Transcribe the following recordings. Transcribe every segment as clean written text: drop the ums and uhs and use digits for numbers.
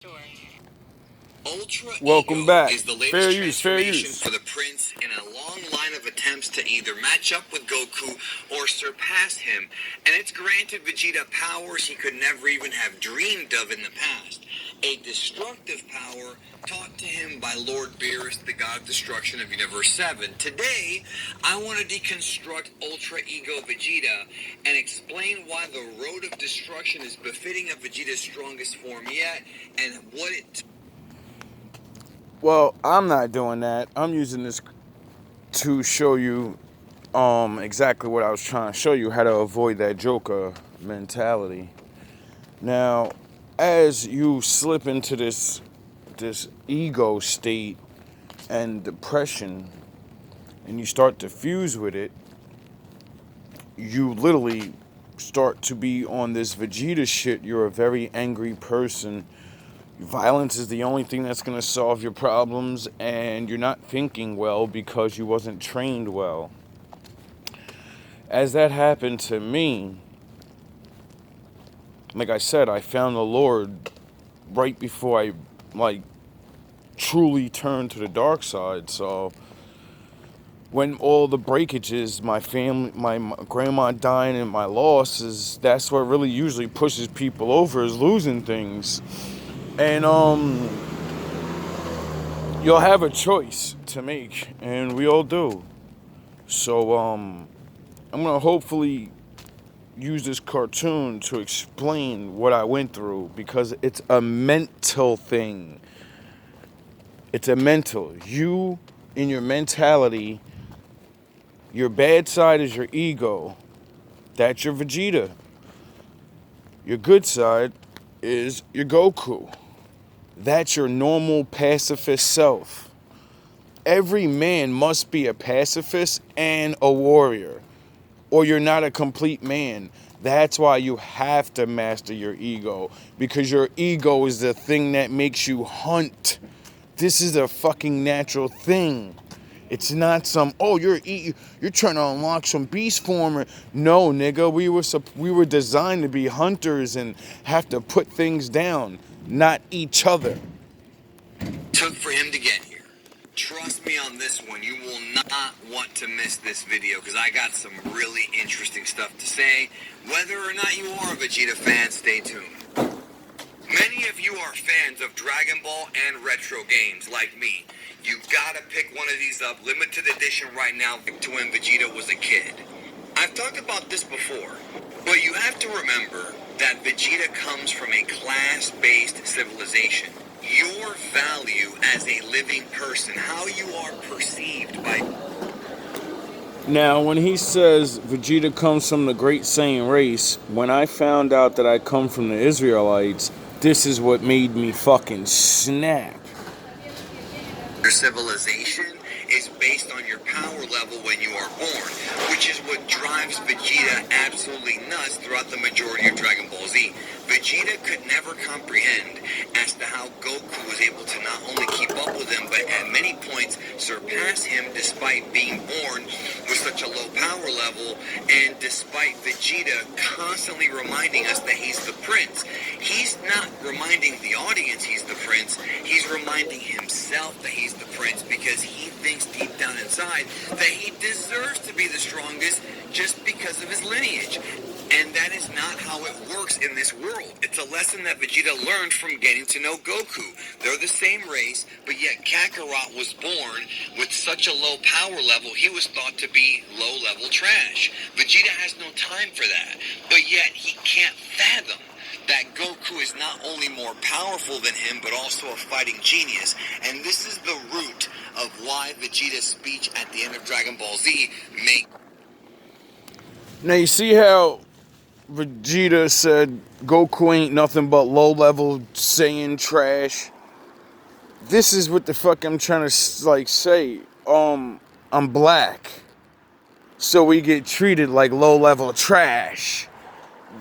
Sure. Ultra Welcome Ego back. is the latest Fair use, fair transformation use. for the Prince in a long line of attempts to either match up with Goku or surpass him, and it's granted Vegeta powers he could never even have dreamed of in the past. A destructive power taught to him by Lord Beerus, the god of destruction of Universe 7. Today, I want to deconstruct Ultra Ego Vegeta and explain why the road of destruction is befitting of Vegeta's strongest form yet, and what it Well, I'm not doing that. I'm using this to show you exactly what I was trying to show you, how to avoid that Joker mentality. Now, as you slip into this ego state and depression and you start to fuse with it, you literally start to be on this Vegeta shit. You're a very angry person. Violence is the only thing that's going to solve your problems, and you're not thinking well because you wasn't trained well. As that happened to me, like I said, I found the Lord right before I truly turned to the dark side. So when all the breakages, my family, my grandma dying and my losses, that's what really usually pushes people over, is losing things. And you'll have a choice to make, and we all do. So I'm gonna hopefully use this cartoon to explain what I went through, because it's a mental thing. It's a mental. You, in your mentality, your bad side is your ego. That's your Vegeta. Your good side is your Goku. That's your normal pacifist self. Every man must be a pacifist and a warrior, or you're not a complete man. That's why you have to master your ego, because your ego is the thing that makes you hunt. This is a fucking natural thing. It's not some, oh, you're trying to unlock some beast form. No, nigga, we were designed to be hunters and have to put things down, not each other. took for him to get here. Trust me on this one, you will not want to miss this video because I got some really interesting stuff to say. Whether or not you are a Vegeta fan, stay tuned. Many of you are fans of Dragon Ball and retro games like me. You gotta pick one of these up, limited edition right now, to when Vegeta was a kid. I've talked about this before, but you have to remember that Vegeta comes from a class-based civilization. Your value as a living person, how you are perceived by... Now, when he says Vegeta comes from the great Saiyan race, when I found out that I come from the Israelites, this is what made me fucking snap. Your civilization is based on your power level when you are born, which is what drives Vegeta absolutely nuts throughout the majority of Dragon Ball Z. Vegeta could never comprehend as to how Goku was able to not only keep up with him, but at many points surpass him despite being born with such a low power level, and despite Vegeta constantly reminding us that he's the prince. He's not reminding the audience he's the prince, he's reminding himself that he's the prince, because he thinks deep down inside that he deserves to be the strongest just because of his lineage. And that is not how it works in this world. It's a lesson that Vegeta learned from getting to know Goku. They're the same race, but yet Kakarot was born with such a low power level, he was thought to be low-level trash. Vegeta has no time for that, but yet he can't fathom that Goku is not only more powerful than him, but also a fighting genius. And this is the root of why Vegeta's speech at the end of Dragon Ball Z makes... Now, you see how Vegeta said Goku ain't nothing but low-level Saiyan trash? This is what the fuck I'm trying to say. I'm black, so we get treated like low-level trash.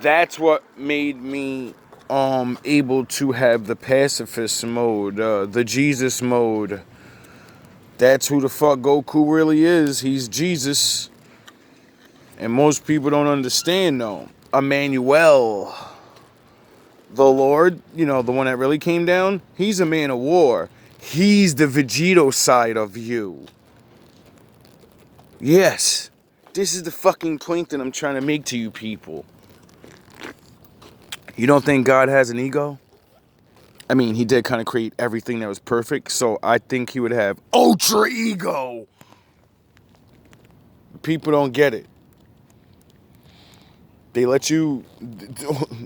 That's what made me able to have the pacifist mode, the Jesus mode. That's who the fuck Goku really is. He's Jesus, and most people don't understand though. Emmanuel. The Lord, you know, the one that really came down, he's a man of war. He's the Vegito side of you. Yes. This is the fucking point that I'm trying to make to you people. You don't think God has an ego? I mean, he did kind of create everything that was perfect, so I think he would have ultra ego. People don't get it.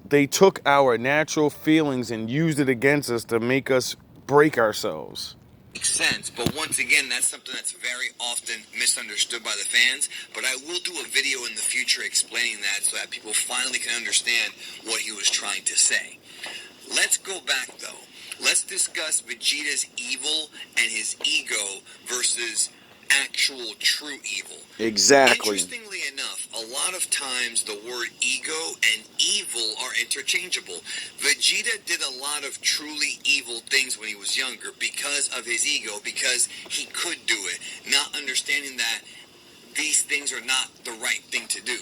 They took our natural feelings and used it against us to make us break ourselves. Makes sense, but once again, that's something that's very often misunderstood by the fans. But I will do a video in the future explaining that so that people finally can understand what he was trying to say. Let's go back though. Let's discuss Vegeta's evil and his ego versus actual true evil. Exactly. Interestingly enough, a lot of times the word ego and evil are interchangeable. Vegeta did a lot of truly evil things when he was younger because of his ego, because he could do it, not understanding that these things are not the right thing to do.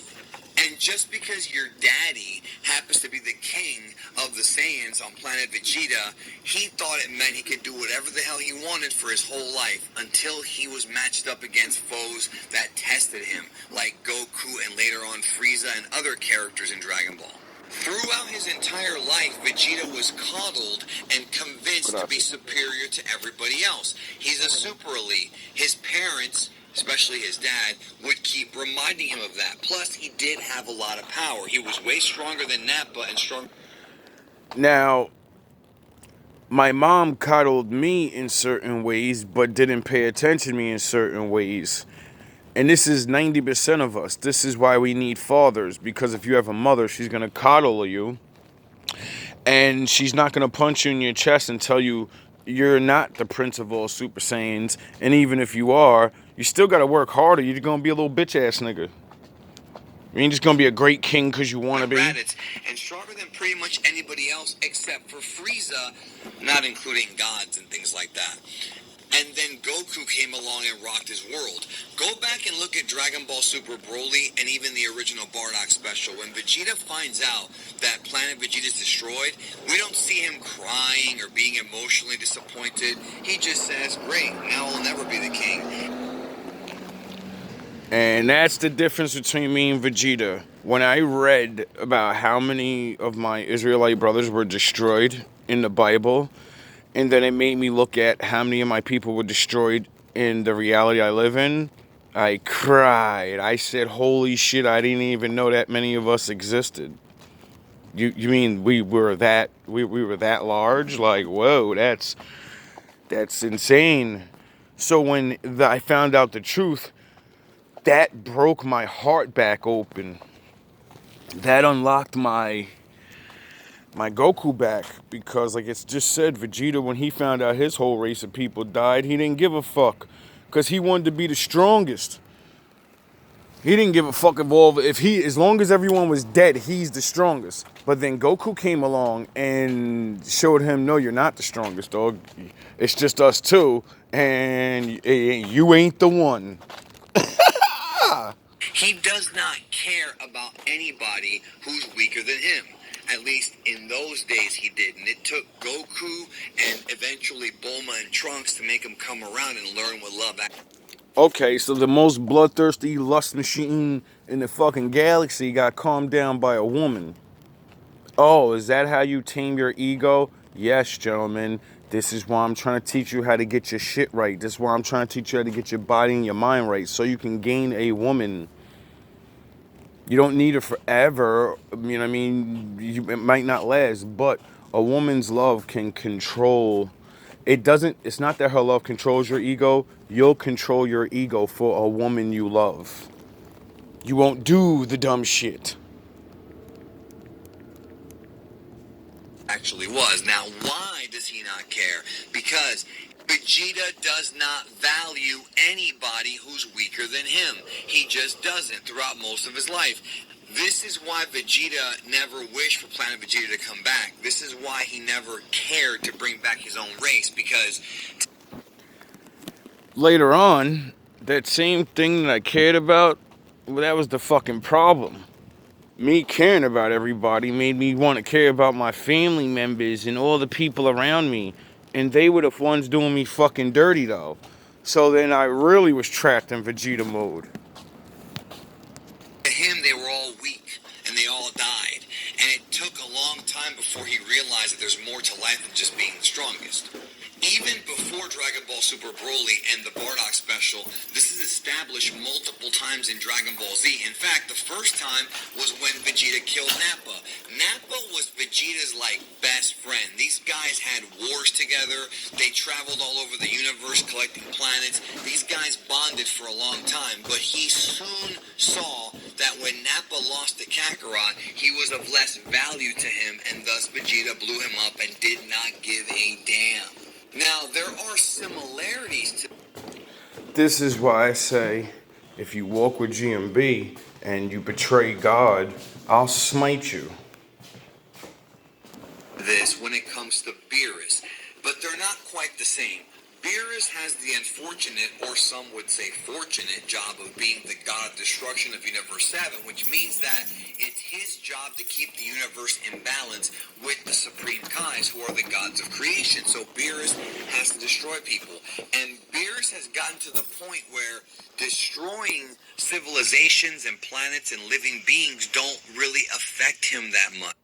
And just because your daddy happens to be the king of the Saiyans on planet Vegeta, he thought it meant he could do whatever the hell he wanted for his whole life until he was matched up against foes that tested him, like Goku and later on Frieza and other characters in Dragon Ball. Throughout his entire life, Vegeta was coddled and convinced to be superior to everybody else. He's a super elite. His parents, especially his dad, would keep reminding him of that. Plus, he did have a lot of power. He was way stronger than Nappa and strong. Now, my mom coddled me in certain ways, but didn't pay attention to me in certain ways. And this is 90% of us. This is why we need fathers. Because if you have a mother, she's going to coddle you. And she's not going to punch you in your chest and tell you you're not the prince of all Super Saiyans. And even if you are, you still got to work harder. You're going to be a little bitch ass nigga. You ain't just going to be a great king because you want to be. And stronger than pretty much anybody else except for Frieza, not including gods and things like that. And then Goku came along and rocked his world. Go back and look at Dragon Ball Super Broly and even the original Bardock special. When Vegeta finds out that Planet Vegeta is destroyed, we don't see him crying or being emotionally disappointed. He just says, great, now I'll never be the king. And that's the difference between me and Vegeta. When I read about how many of my Israelite brothers were destroyed in the Bible, and then it made me look at how many of my people were destroyed in the reality I live in, I cried. I said, holy shit, I didn't even know that many of us existed. You mean we were that large? Like, whoa, that's insane. So when I found out the truth, that broke my heart back open. That unlocked my Goku back, because like it's just said, Vegeta, when he found out his whole race of people died, he didn't give a fuck, because he wanted to be the strongest. He didn't give a fuck as long as everyone was dead, he's the strongest. But then Goku came along and showed him, no, you're not the strongest, dog. It's just us two, and you ain't the one. He does not care about anybody who's weaker than him. At least in those days he didn't. It took Goku and eventually Bulma and Trunks to make him come around and learn what love actually. Okay, so the most bloodthirsty lust machine in the fucking galaxy got calmed down by a woman. Oh, is that how you tame your ego? Yes, gentlemen. This is why I'm trying to teach you how to get your shit right. This is why I'm trying to teach you how to get your body and your mind right, so you can gain a woman. You don't need her forever. You know what I mean? It might not last, but a woman's love can control. It's not that her love controls your ego. You'll control your ego for a woman you love. You won't do the dumb shit. Actually was. Now, why does he not care? Because Vegeta does not value anybody who's weaker than him. He just doesn't throughout most of his life. This is why Vegeta never wished for Planet Vegeta to come back. This is why he never cared to bring back his own race, because Later on, that same thing that I cared about, well, that was the fucking problem. me caring about everybody made me want to care about my family members and all the people around me. And they were the ones doing me fucking dirty, though. So then I really was trapped in Vegeta mode. To him, they were all weak, and they all died. And it took a long time before he realized that there's more to life than just being the strongest. Even before Dragon Ball Super Broly and the Bardock special, this is established multiple times in Dragon Ball Z. In fact, the first time was when Vegeta killed Nappa. Nappa was Vegeta's, best friend. These guys had wars together. They traveled all over the universe collecting planets. These guys bonded for a long time, but he soon saw that when Nappa lost to Kakarot, he was of less value to him, and thus Vegeta blew him up and did not give a damn. Now, there are similarities to... This is why I say, if you walk with GMB and you betray God, I'll smite you. This when it comes to Beerus, but they're not quite the same. Beerus has the unfortunate, or some would say fortunate, job of being the god of destruction of Universe 7, which means that it's his job to keep the universe in balance with the Supreme Kais, who are the gods of creation. So Beerus has to destroy people. And Beerus has gotten to the point where destroying civilizations and planets and living beings don't really affect him that much.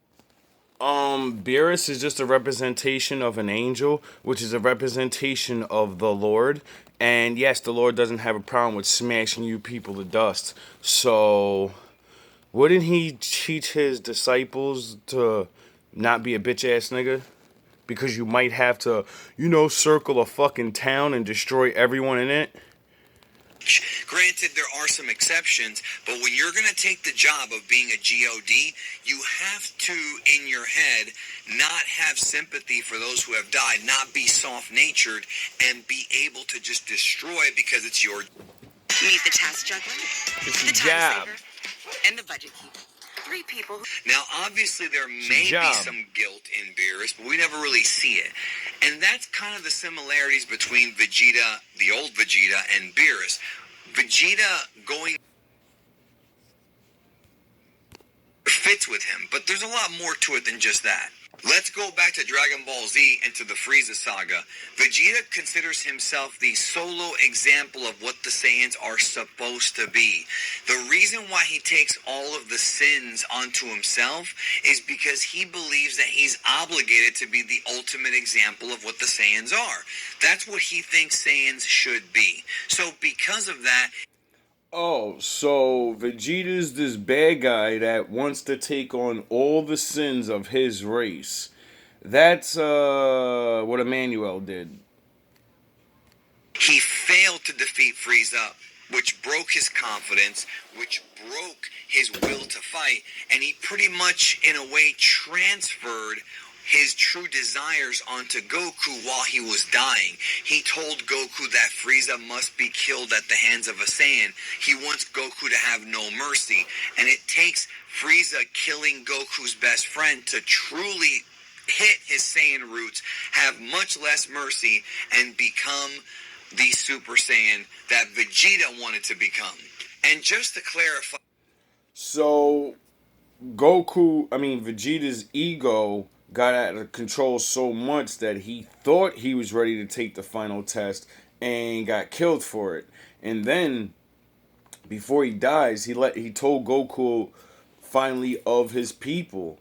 Beerus is just a representation of an angel, which is a representation of the Lord. And yes, the Lord doesn't have a problem with smashing you people to dust. So, wouldn't he teach his disciples to not be a bitch ass nigga? Because you might have to, circle a fucking town and destroy everyone in it. Granted, there are some exceptions, but when you're going to take the job of being a GOD, you have to, in your head, not have sympathy for those who have died, not be soft-natured, and be able to just destroy because it's your... Meet the task juggler, It's the a time job. saver, and the budget keeper. 3 people who... Now, obviously, there may be some guilt in Beerus, but we never really see it. And that's kind of the similarities between Vegeta, the old Vegeta, and Beerus. Vegeta going fits with him, but there's a lot more to it than just that. Let's go back to Dragon Ball Z and to the Frieza saga. Vegeta considers himself the solo example of what the Saiyans are supposed to be. The reason why he takes all of the sins onto himself is because he believes that he's obligated to be the ultimate example of what the Saiyans are. That's what he thinks Saiyans should be. So because of that... Oh, so Vegeta's this bad guy that wants to take on all the sins of his race. That's what Emmanuel did. He failed to defeat Frieza, which broke his confidence, which broke his will to fight, and he pretty much, in a way, transferred his true desires onto Goku while he was dying. He told Goku that Frieza must be killed at the hands of a Saiyan. He wants Goku to have no mercy, and it takes Frieza killing Goku's best friend to truly hit his Saiyan roots, have much less mercy, and become the Super Saiyan that Vegeta wanted to become. And just to clarify... So, Vegeta's ego got out of control so much that he thought he was ready to take the final test and got killed for it. And then, before he dies, he told Goku finally of his people,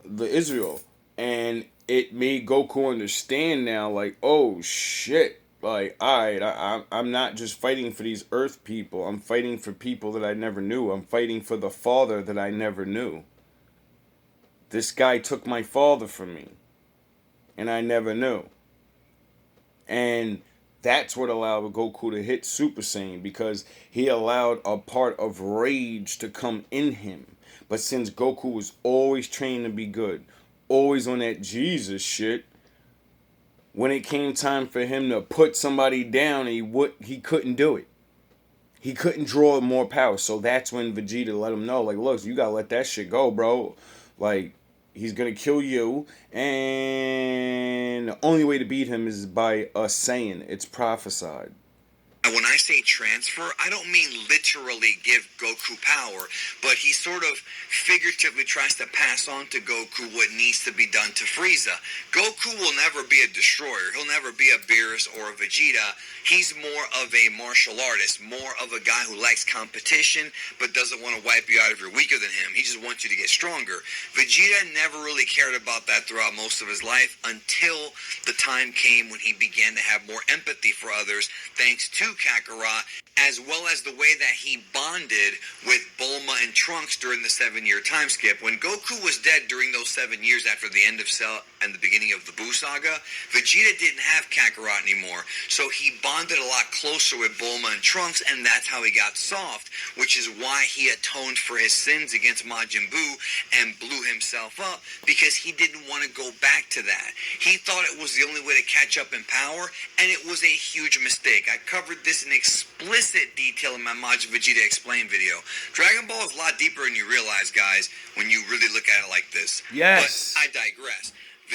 the Israel, and it made Goku understand now, oh shit, alright, I'm not just fighting for these Earth people, I'm fighting for people that I never knew, I'm fighting for the father that I never knew. This guy took my father from me, and I never knew. And that's what allowed Goku to hit Super Saiyan, because he allowed a part of rage to come in him. But since Goku was always trained to be good, always on that Jesus shit, when it came time for him to put somebody down, he couldn't do it. He couldn't draw more power. So that's when Vegeta let him know, look, you gotta let that shit go, bro. He's gonna kill you, and the only way to beat him is by us saying it's prophesied. And when I say transfer, I don't mean literally give Goku power, but he sort of figuratively tries to pass on to Goku what needs to be done to Frieza. Goku will never be a destroyer. He'll never be a Beerus or a Vegeta. He's more of a martial artist, more of a guy who likes competition, but doesn't want to wipe you out if you're weaker than him. He just wants you to get stronger. Vegeta never really cared about that throughout most of his life until the time came when he began to have more empathy for others, thanks to Kakarot, as well as the way that he bonded with Bulma and Trunks during the 7-year time skip. When Goku was dead during those 7 years after the end of Cell and the beginning of the Buu saga, Vegeta didn't have Kakarot anymore, so he bonded a lot closer with Bulma and Trunks, and that's how he got soft, which is why he atoned for his sins against Majin Buu and blew himself up, because he didn't want to go back to that. He thought it was the only way to catch up in power, and it was a huge mistake. I covered this in explicit detail in my Majin Vegeta Explain video. Dragon Ball is a lot deeper than you realize, guys, when you really look at it like this. Yes. But I digress.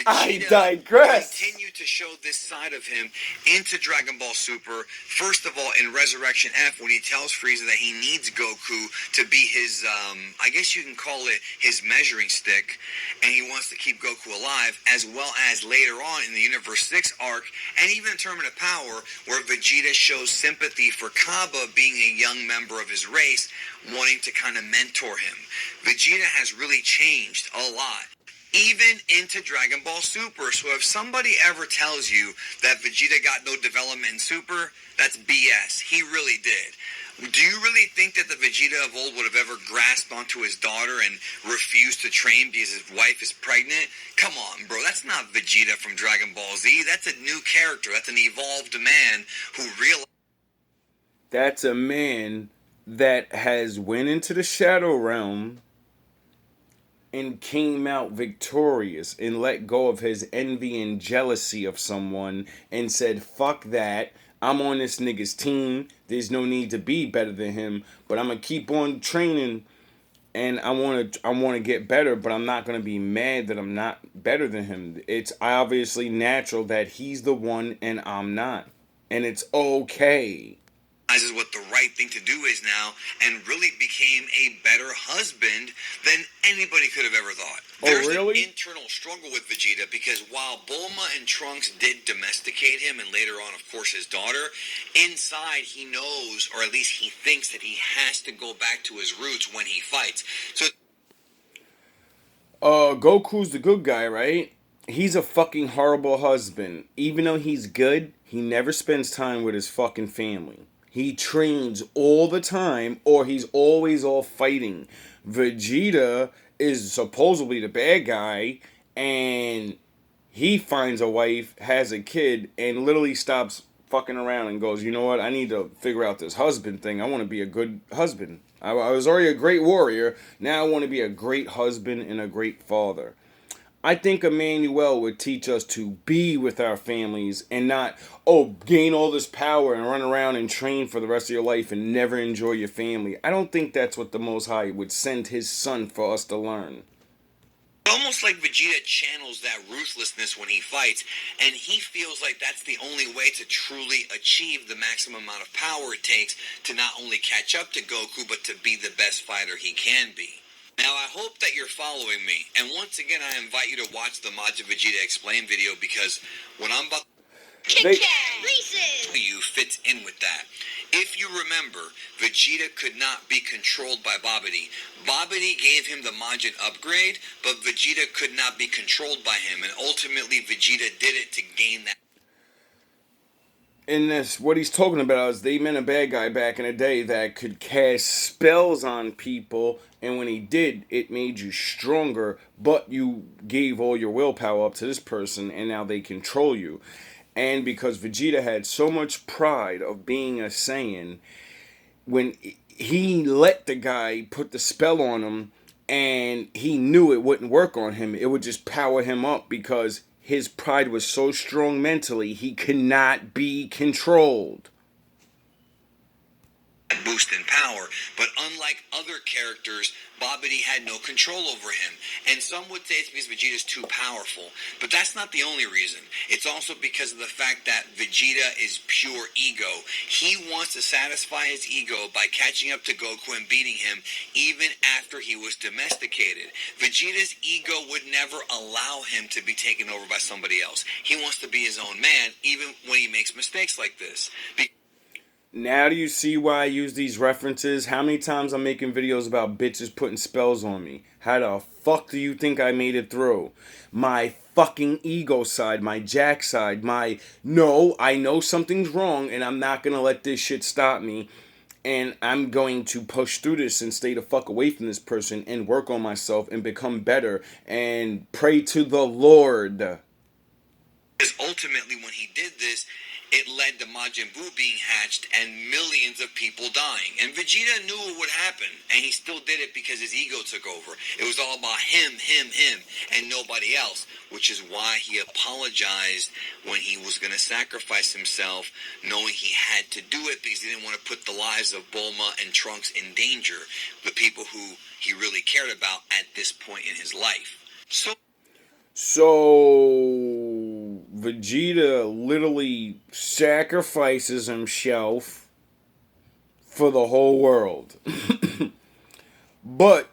I Vegeta digress. continued to show this side of him into Dragon Ball Super. First of all, in Resurrection F, when he tells Frieza that he needs Goku to be his, I guess you can call it his measuring stick, and he wants to keep Goku alive, as well as later on in the Universe 6 arc, and even in Tournament of Power, where Vegeta shows sympathy for Kaba being a young member of his race, wanting to kind of mentor him. Vegeta has really changed a lot, even into Dragon Ball Super. So if somebody ever tells you that Vegeta got no development in Super, that's BS. He really did. Do you really think that the Vegeta of old would have ever grasped onto his daughter and refused to train because his wife is pregnant? Come on, bro. That's not Vegeta from Dragon Ball Z. That's a new character. That's an evolved man who realized... That's a man that has went into the Shadow Realm and came out victorious and let go of his envy and jealousy of someone and said, fuck that, I'm on this nigga's team, there's no need to be better than him, but I'm gonna keep on training, and I wanna get better, but I'm not gonna be mad that I'm not better than him. It's obviously natural that he's the one and I'm not, and it's okay. Is what the right thing to do is now, and really became a better husband than anybody could have ever thought. There's really? an internal struggle with Vegeta, because while Bulma and Trunks did domesticate him, and later on, of course, his daughter, inside he knows, or at least he thinks, that he has to go back to his roots when he fights. So Goku's the good guy, right? He's a fucking horrible husband. Even though he's good, he never spends time with his fucking family. He trains all the time, or he's always all fighting. Vegeta is supposedly the bad guy, and he finds a wife, has a kid, and literally stops fucking around and goes, you know what, I need to figure out this husband thing. I want to be a good husband. I was already a great warrior. Now I want to be a great husband and a great father. I think Emmanuel would teach us to be with our families and not, gain all this power and run around and train for the rest of your life and never enjoy your family. I don't think that's what the Most High would send his son for us to learn. almost like Vegeta channels that ruthlessness when he fights, and he feels like that's the only way to truly achieve the maximum amount of power it takes to not only catch up to Goku, but to be the best fighter he can be. Now, I hope that you're following me, and once again, I invite you to watch the Majin Vegeta Explain video, because what I'm about They- to you fits in with that. If you remember, Vegeta could not be controlled by Babidi. Babidi gave him the Majin upgrade, but Vegeta could not be controlled by him, and ultimately Vegeta did it to gain that. In this, what he's talking about is they meant a bad guy back in the day that could cast spells on people, and when he did, it made you stronger, but you gave all your willpower up to this person, and now they control you. And because Vegeta had so much pride of being a Saiyan, when he let the guy put the spell on him, and he knew it wouldn't work on him, it would just power him up because his pride was so strong mentally, he could not be controlled. boost in power, but unlike other characters, Babidi had no control over him. And some would say it's because Vegeta's too powerful, but that's not the only reason. It's also because of the fact that Vegeta is pure ego. He wants to satisfy his ego by catching up to Goku and beating him even after he was domesticated. Vegeta's ego would never allow him to be taken over by somebody else. He wants to be his own man even when he makes mistakes like this. Now do you see why I use these references? How many times I'm making videos about bitches putting spells on me? How the fuck do you think I made it through? My fucking ego side, my jack side, my no, I know something's wrong and I'm not gonna let this shit stop me. And I'm going to push through this and stay the fuck away from this person and work on myself and become better and pray to the Lord. Because ultimately, when he did this, it led to Majin Buu being hatched and millions of people dying. And Vegeta knew what would happen, and he still did it because his ego took over. It was all about him, and nobody else, which is why he apologized when he was going to sacrifice himself, knowing he had to do it because he didn't want to put the lives of Bulma and Trunks in danger, the people who he really cared about at this point in his life. So Vegeta literally sacrifices himself for the whole world. But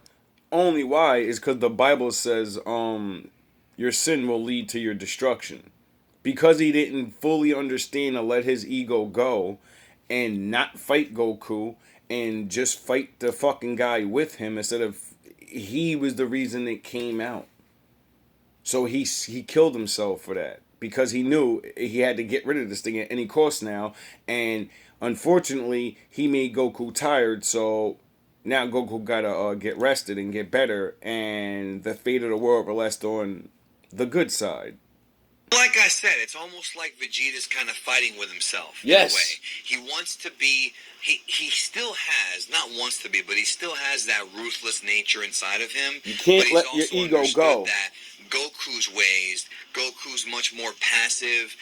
only why is because the Bible says your sin will lead to your destruction. Because he didn't fully understand to let his ego go and not fight Goku and just fight the fucking guy with him instead of he was the reason it came out. So he killed himself for that because he knew he had to get rid of this thing at any cost now. And unfortunately, he made Goku tired. So now Goku gotta get rested and get better. And the fate of the world rests on the good side. Like I said, it's almost like Vegeta's kind of fighting with himself. Yes. In a way. He wants to be, he still has, not wants to be, but he still has that ruthless nature inside of him. You can't but let your ego go. That Goku's ways, Goku's much more passive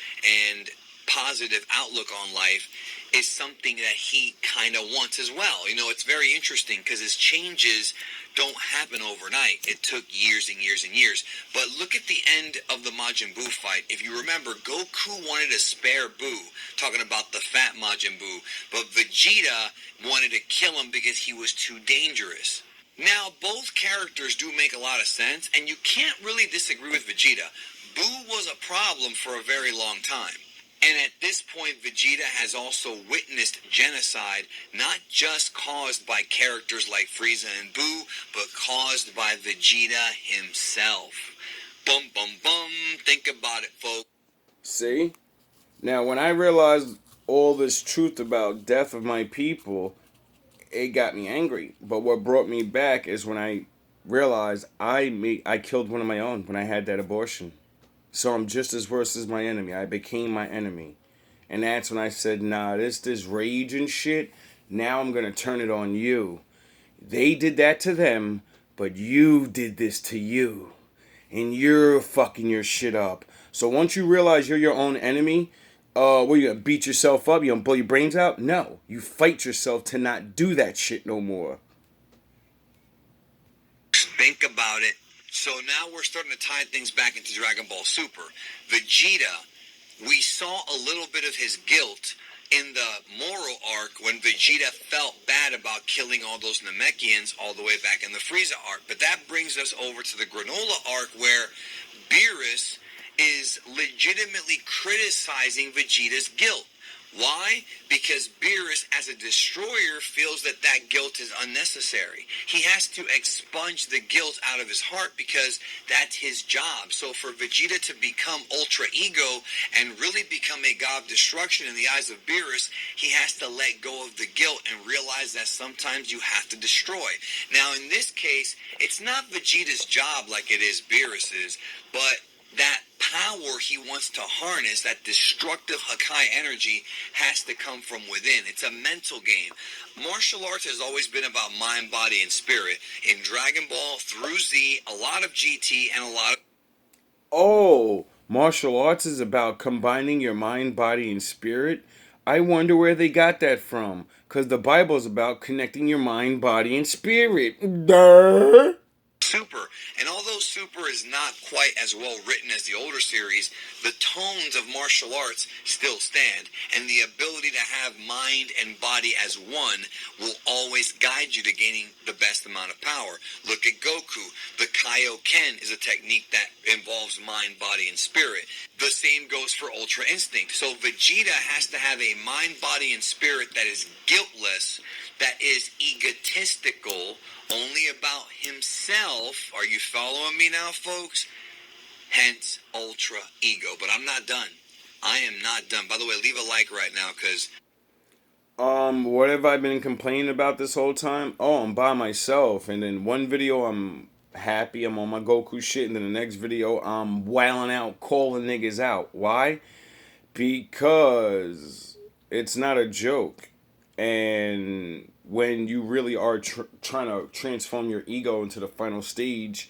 and positive outlook on life is something that he kind of wants as well. You know, it's very interesting because his changes don't happen overnight. It took years and years and years. But look at the end of the Majin Buu fight. If you remember, Goku wanted to spare Buu, talking about the fat Majin Buu, but Vegeta wanted to kill him because he was too dangerous. Now, both characters do make a lot of sense, and you can't really disagree with Vegeta. Buu was a problem for a very long time. And at this point, Vegeta has also witnessed genocide, not just caused by characters like Frieza and Buu, but caused by Vegeta himself. Bum, bum, bum. Think about it, folks. See? Now, when I realized all this truth about death of my people, it got me angry. But what brought me back is when I realized I killed one of my own when I had that abortion. So I'm just as worse as my enemy. I became my enemy. And that's when I said, nah, this rage and shit, now I'm going to turn it on you. They did that to them, but you did this to you. And you're fucking your shit up. So once you realize you're your own enemy, what, you gonna beat yourself up? You gonna blow your brains out? No. You fight yourself to not do that shit no more. Think about it. So now we're starting to tie things back into Dragon Ball Super. Vegeta, we saw a little bit of his guilt in the Moro arc when Vegeta felt bad about killing all those Namekians all the way back in the Frieza arc. But that brings us over to the Granola arc where Beerus is legitimately criticizing Vegeta's guilt. Why? Because Beerus, as a destroyer, feels that that guilt is unnecessary. He has to expunge the guilt out of his heart because that's his job. So for Vegeta to become Ultra Ego and really become a god of destruction in the eyes of Beerus, he has to let go of the guilt and realize that sometimes you have to destroy. Now, in this case, it's not Vegeta's job like it is Beerus's, but that power he wants to harness, that destructive Hakai energy, has to come from within. It's a mental game. Martial arts has always been about mind, body, and spirit. In Dragon Ball, through Z, a lot of GT, and a lot of... Oh, martial arts is about combining your mind, body, and spirit? I wonder where they got that from. Because the Bible's about connecting your mind, body, and spirit. Duh. Super. And although Super is not quite as well written as the older series, the tones of martial arts still stand, and the ability to have mind and body as one will always guide you to gaining the best amount of power. Look at Goku. The Kaioken is a technique that involves mind, body, and spirit. The same goes for Ultra Instinct. So Vegeta has to have a mind, body, and spirit that is guiltless, that is egotistical, only about himself. Are you following me now, folks? Hence, Ultra Ego. But I'm not done. I am not done. By the way, leave a like right now, because What have I been complaining about this whole time? Oh, I'm by myself. And then one video I'm happy, I'm on my Goku shit. And then the next video I'm wailing out, calling niggas out. Why? Because it's not a joke. And when you really are trying to transform your ego into the final stage,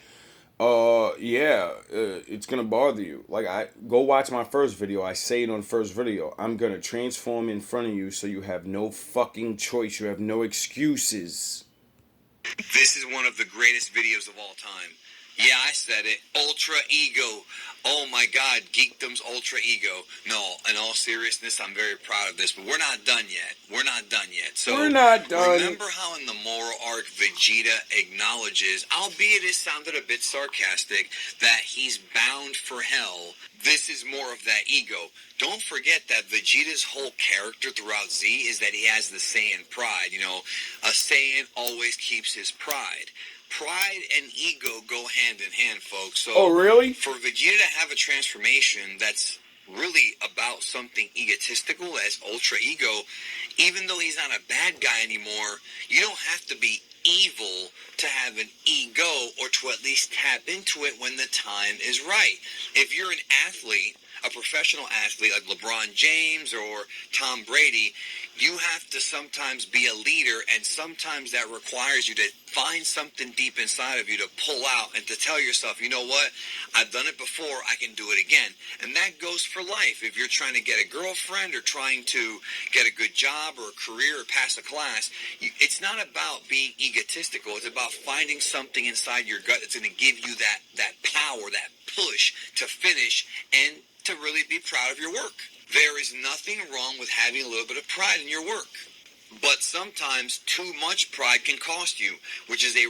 it's gonna bother you. Like, I go watch my first video. I say it on first video. I'm gonna transform in front of you, so you have no fucking choice. You have no excuses. this is one of the greatest videos of all time. Yeah, I said it. Ultra Ego. Oh my God, Geekdom's Ultra Ego. No, in all seriousness, I'm very proud of this, but we're not done yet. We're not done yet. So We're not done. remember how in the moral arc Vegeta acknowledges, albeit it sounded a bit sarcastic, that he's bound for hell. This is more of that ego. Don't forget that Vegeta's whole character throughout Z is that he has the Saiyan pride. You know, a Saiyan always keeps his pride. Pride and ego go hand in hand, folks. So Oh, really? for Vegeta to have a transformation that's really about something egotistical as Ultra Ego, even though he's not a bad guy anymore, you don't have to be evil to have an ego, or to at least tap into it when the time is right. If you're an athlete, a professional athlete like LeBron James or Tom Brady, you have to sometimes be a leader, and sometimes that requires you to find something deep inside of you to pull out and to tell yourself, you know what, I've done it before, I can do it again. And that goes for life. If you're trying to get a girlfriend or trying to get a good job or a career or pass a class, it's not about being egotistical. It's about finding something inside your gut that's going to give you that power, that push to finish and to really be proud of your work. There is nothing wrong with having a little bit of pride in your work. But sometimes too much pride can cost you, which is a